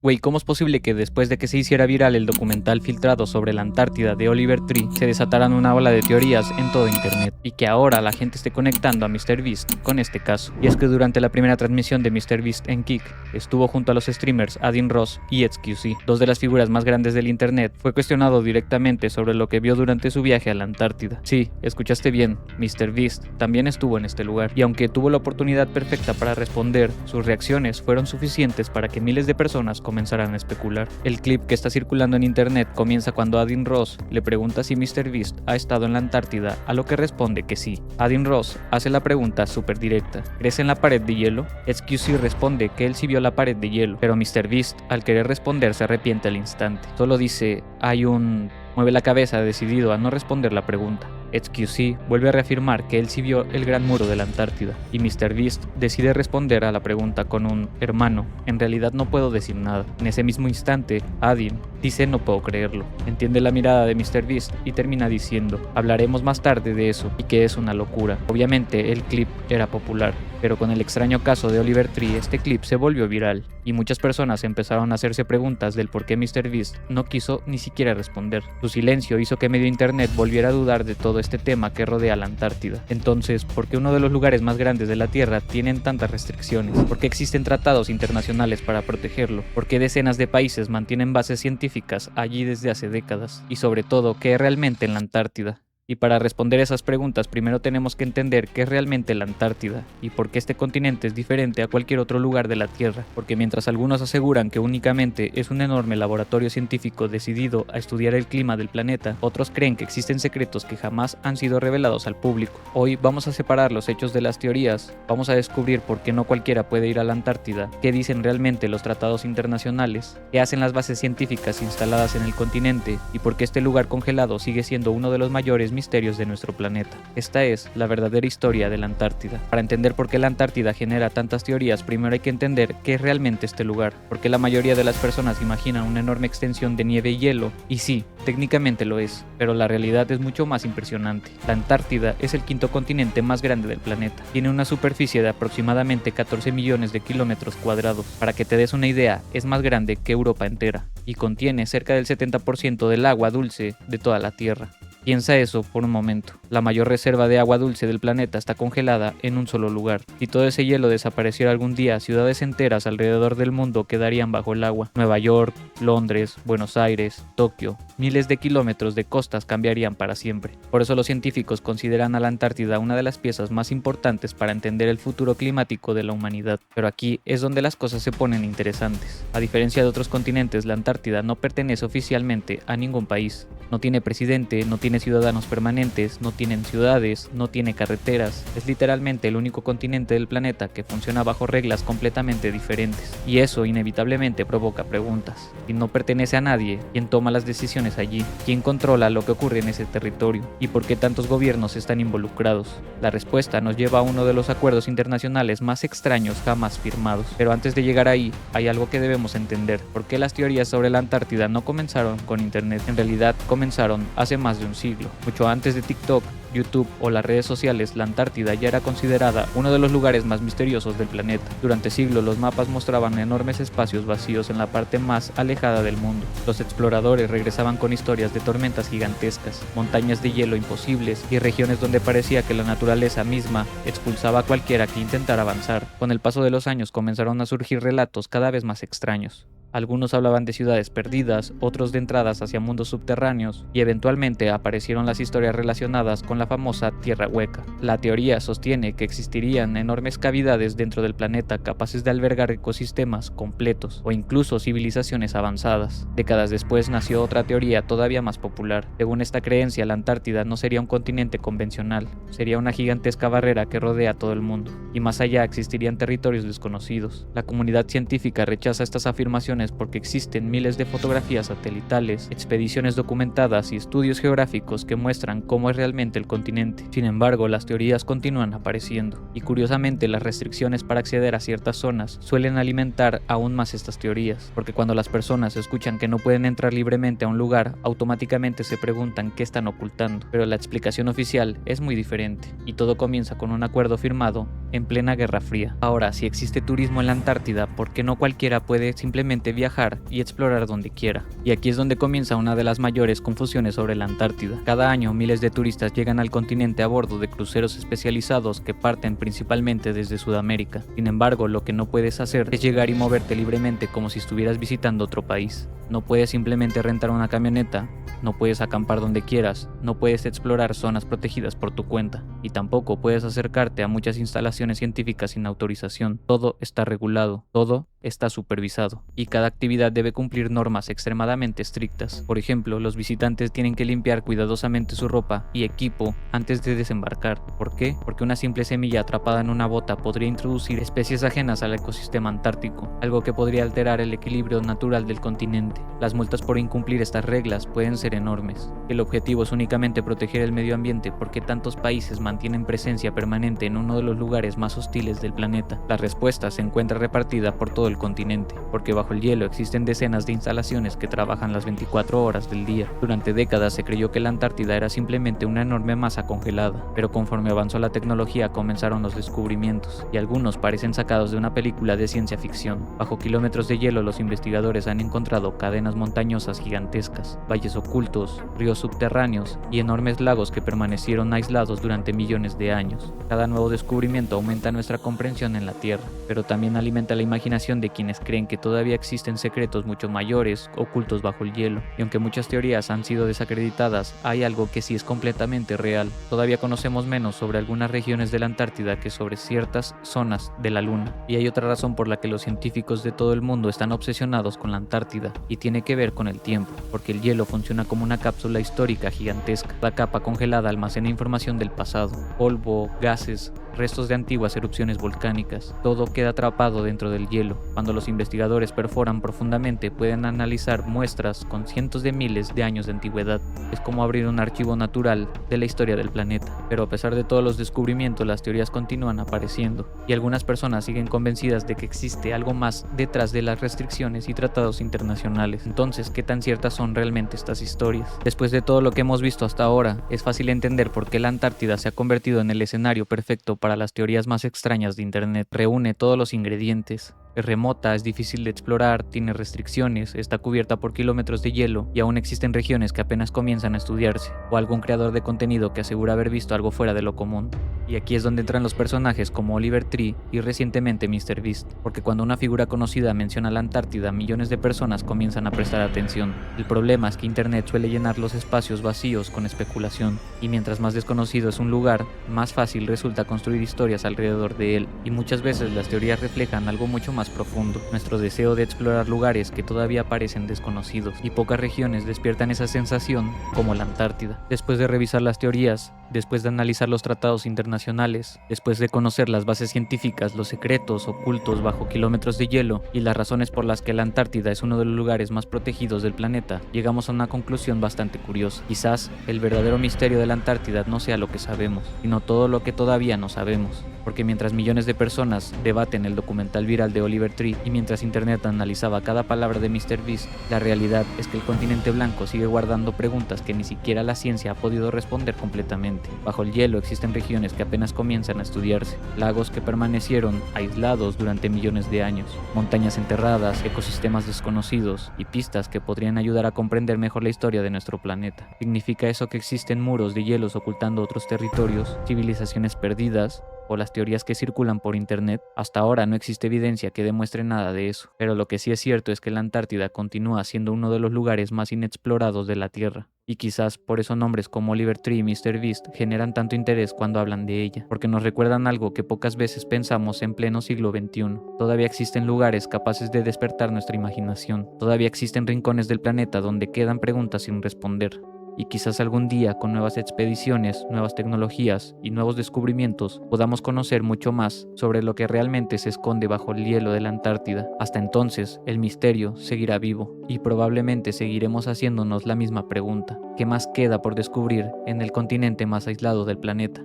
Güey, ¿cómo es posible que después de que se hiciera viral el documental filtrado sobre la Antártida de Oliver Tree, se desataran una ola de teorías en todo internet y que ahora la gente esté conectando a MrBeast con este caso? Y es que durante la primera transmisión de MrBeast en Kick, estuvo junto a los streamers Adin Ross y XQC, dos de las figuras más grandes del internet. Fue cuestionado directamente sobre lo que vio durante su viaje a la Antártida. Sí, escuchaste bien, MrBeast también estuvo en este lugar, y aunque tuvo la oportunidad perfecta para responder, sus reacciones fueron suficientes para que miles de personas comenzaran a especular. El clip que está circulando en internet comienza cuando Adin Ross le pregunta si MrBeast ha estado en la Antártida, a lo que responde que sí. Adin Ross hace la pregunta súper directa: ¿crees en la pared de hielo? XQC responde que él sí vio la pared de hielo, pero MrBeast, al querer responder, se arrepiente al instante. Solo dice, mueve la cabeza decidido a no responder la pregunta. XQC vuelve a reafirmar que él sí vio el gran muro de la Antártida, y MrBeast decide responder a la pregunta con un hermano, en realidad no puedo decir nada. En ese mismo instante, Adin dice no puedo creerlo. Entiende la mirada de MrBeast y termina diciendo, hablaremos más tarde de eso y que es una locura. Obviamente el clip era popular, pero con el extraño caso de Oliver Tree, este clip se volvió viral y muchas personas empezaron a hacerse preguntas del por qué MrBeast no quiso ni siquiera responder. Su silencio hizo que medio internet volviera a dudar de todo este tema que rodea la Antártida. Entonces, ¿por qué uno de los lugares más grandes de la Tierra tienen tantas restricciones? ¿Por qué existen tratados internacionales para protegerlo? ¿Por qué decenas de países mantienen bases científicas allí desde hace décadas? Y sobre todo, ¿qué es realmente en la Antártida? Y para responder esas preguntas, primero tenemos que entender qué es realmente la Antártida y por qué este continente es diferente a cualquier otro lugar de la Tierra. Porque mientras algunos aseguran que únicamente es un enorme laboratorio científico decidido a estudiar el clima del planeta, otros creen que existen secretos que jamás han sido revelados al público. Hoy vamos a separar los hechos de las teorías, vamos a descubrir por qué no cualquiera puede ir a la Antártida, qué dicen realmente los tratados internacionales, qué hacen las bases científicas instaladas en el continente y por qué este lugar congelado sigue siendo uno de los mayores misterios de nuestro planeta. Esta es la verdadera historia de la Antártida. Para entender por qué la Antártida genera tantas teorías, primero hay que entender qué es realmente este lugar, porque la mayoría de las personas imaginan una enorme extensión de nieve y hielo, y sí, técnicamente lo es, pero la realidad es mucho más impresionante. La Antártida es el quinto continente más grande del planeta. Tiene una superficie de aproximadamente 14 millones de kilómetros cuadrados. Para que te des una idea, es más grande que Europa entera, y contiene cerca del 70% del agua dulce de toda la Tierra. Piensa eso por un momento. La mayor reserva de agua dulce del planeta está congelada en un solo lugar. Si todo ese hielo desapareciera algún día, ciudades enteras alrededor del mundo quedarían bajo el agua. Nueva York, Londres, Buenos Aires, Tokio. Miles de kilómetros de costas cambiarían para siempre. Por eso los científicos consideran a la Antártida una de las piezas más importantes para entender el futuro climático de la humanidad. Pero aquí es donde las cosas se ponen interesantes. A diferencia de otros continentes, la Antártida no pertenece oficialmente a ningún país. No tiene presidente, no tiene ciudadanos permanentes, no tienen ciudades, no tiene carreteras. Es literalmente el único continente del planeta que funciona bajo reglas completamente diferentes. Y eso inevitablemente provoca preguntas. Si no pertenece a nadie, ¿quién toma las decisiones allí? ¿Quién controla lo que ocurre en ese territorio? ¿Y por qué tantos gobiernos están involucrados? La respuesta nos lleva a uno de los acuerdos internacionales más extraños jamás firmados. Pero antes de llegar ahí, hay algo que debemos entender. ¿Por qué las teorías sobre la Antártida no comenzaron con internet? En realidad, comenzaron hace más de un siglo. Mucho antes de TikTok, YouTube o las redes sociales, la Antártida ya era considerada uno de los lugares más misteriosos del planeta. Durante siglos los mapas mostraban enormes espacios vacíos en la parte más alejada del mundo. Los exploradores regresaban con historias de tormentas gigantescas, montañas de hielo imposibles y regiones donde parecía que la naturaleza misma expulsaba a cualquiera que intentara avanzar. Con el paso de los años comenzaron a surgir relatos cada vez más extraños. Algunos hablaban de ciudades perdidas, otros de entradas hacia mundos subterráneos, y eventualmente aparecieron las historias relacionadas con la famosa Tierra Hueca. La teoría sostiene que existirían enormes cavidades dentro del planeta capaces de albergar ecosistemas completos o incluso civilizaciones avanzadas. Décadas después nació otra teoría todavía más popular. Según esta creencia, la Antártida no sería un continente convencional, sería una gigantesca barrera que rodea todo el mundo, y más allá existirían territorios desconocidos. La comunidad científica rechaza estas afirmaciones porque existen miles de fotografías satelitales, expediciones documentadas y estudios geográficos que muestran cómo es realmente el continente. Sin embargo, las teorías continúan apareciendo, y curiosamente las restricciones para acceder a ciertas zonas suelen alimentar aún más estas teorías, porque cuando las personas escuchan que no pueden entrar libremente a un lugar, automáticamente se preguntan qué están ocultando. Pero la explicación oficial es muy diferente, y todo comienza con un acuerdo firmado en plena Guerra Fría. Ahora, si existe turismo en la Antártida, ¿por qué no cualquiera puede simplemente permite viajar y explorar donde quiera. Y aquí es donde comienza una de las mayores confusiones sobre la Antártida. Cada año miles de turistas llegan al continente a bordo de cruceros especializados que parten principalmente desde Sudamérica. Sin embargo, lo que no puedes hacer es llegar y moverte libremente como si estuvieras visitando otro país. No puedes simplemente rentar una camioneta, no puedes acampar donde quieras, no puedes explorar zonas protegidas por tu cuenta, y tampoco puedes acercarte a muchas instalaciones científicas sin autorización. Todo está regulado, todo está supervisado, y cada actividad debe cumplir normas extremadamente estrictas. Por ejemplo, los visitantes tienen que limpiar cuidadosamente su ropa y equipo antes de desembarcar. ¿Por qué? Porque una simple semilla atrapada en una bota podría introducir especies ajenas al ecosistema antártico, algo que podría alterar el equilibrio natural del continente. Las multas por incumplir estas reglas pueden ser enormes. El objetivo es únicamente proteger el medio ambiente porque tantos países mantienen presencia permanente en uno de los lugares más hostiles del planeta. La respuesta se encuentra repartida por todo el continente, porque bajo el hielo existen decenas de instalaciones que trabajan las 24 horas del día. Durante décadas se creyó que la Antártida era simplemente una enorme masa congelada, pero conforme avanzó la tecnología comenzaron los descubrimientos, y algunos parecen sacados de una película de ciencia ficción. Bajo kilómetros de hielo los investigadores han encontrado cadenas montañosas gigantescas, valles ocultos, ríos subterráneos y enormes lagos que permanecieron aislados durante millones de años. Cada nuevo descubrimiento aumenta nuestra comprensión en la Tierra, pero también alimenta la imaginación de quienes creen que todavía existen secretos mucho mayores ocultos bajo el hielo. Y aunque muchas teorías han sido desacreditadas, hay algo que sí es completamente real. Todavía conocemos menos sobre algunas regiones de la Antártida que sobre ciertas zonas de la Luna. Y hay otra razón por la que los científicos de todo el mundo están obsesionados con la Antártida, y tiene que ver con el tiempo, porque el hielo funciona como una cápsula histórica gigantesca. La capa congelada almacena información del pasado, polvo, gases, restos de antiguas erupciones volcánicas. Todo queda atrapado dentro del hielo. Cuando los investigadores perforan profundamente, pueden analizar muestras con cientos de miles de años de antigüedad. Es como abrir un archivo natural de la historia del planeta. Pero a pesar de todos los descubrimientos, las teorías continúan apareciendo, y algunas personas siguen convencidas de que existe algo más detrás de las restricciones y tratados internacionales. Entonces, ¿qué tan ciertas son realmente estas historias? Después de todo lo que hemos visto hasta ahora, es fácil entender por qué la Antártida se ha convertido en el escenario perfecto para las teorías más extrañas de Internet. Reúne todos los ingredientes. Es remota, es difícil de explorar, tiene restricciones, está cubierta por kilómetros de hielo y aún existen regiones que apenas comienzan a estudiarse, o algún creador de contenido que asegura haber visto algo fuera de lo común. Y aquí es donde entran los personajes como Oliver Tree y recientemente MrBeast, porque cuando una figura conocida menciona la Antártida, millones de personas comienzan a prestar atención. El problema es que Internet suele llenar los espacios vacíos con especulación, y mientras más desconocido es un lugar, más fácil resulta construir historias alrededor de él, y muchas veces las teorías reflejan algo mucho más profundo, nuestro deseo de explorar lugares que todavía parecen desconocidos, y pocas regiones despiertan esa sensación como la Antártida. Después de revisar las teorías, después de analizar los tratados internacionales, después de conocer las bases científicas, los secretos ocultos bajo kilómetros de hielo y las razones por las que la Antártida es uno de los lugares más protegidos del planeta, llegamos a una conclusión bastante curiosa. Quizás el verdadero misterio de la Antártida no sea lo que sabemos, sino todo lo que todavía no sabemos. Porque mientras millones de personas debaten el documental viral de Oliver Tree y mientras Internet analizaba cada palabra de MrBeast, la realidad es que el continente blanco sigue guardando preguntas que ni siquiera la ciencia ha podido responder completamente. Bajo el hielo existen regiones que apenas comienzan a estudiarse, lagos que permanecieron aislados durante millones de años, montañas enterradas, ecosistemas desconocidos y pistas que podrían ayudar a comprender mejor la historia de nuestro planeta. ¿Significa eso que existen muros de hielos ocultando otros territorios, civilizaciones perdidas, o las teorías que circulan por internet? Hasta ahora no existe evidencia que demuestre nada de eso, pero lo que sí es cierto es que la Antártida continúa siendo uno de los lugares más inexplorados de la Tierra. Y quizás por eso nombres como Oliver Tree y MrBeast generan tanto interés cuando hablan de ella, porque nos recuerdan algo que pocas veces pensamos en pleno siglo XXI. Todavía existen lugares capaces de despertar nuestra imaginación, todavía existen rincones del planeta donde quedan preguntas sin responder. Y quizás algún día, con nuevas expediciones, nuevas tecnologías y nuevos descubrimientos, podamos conocer mucho más sobre lo que realmente se esconde bajo el hielo de la Antártida. Hasta entonces, el misterio seguirá vivo y probablemente seguiremos haciéndonos la misma pregunta: ¿qué más queda por descubrir en el continente más aislado del planeta?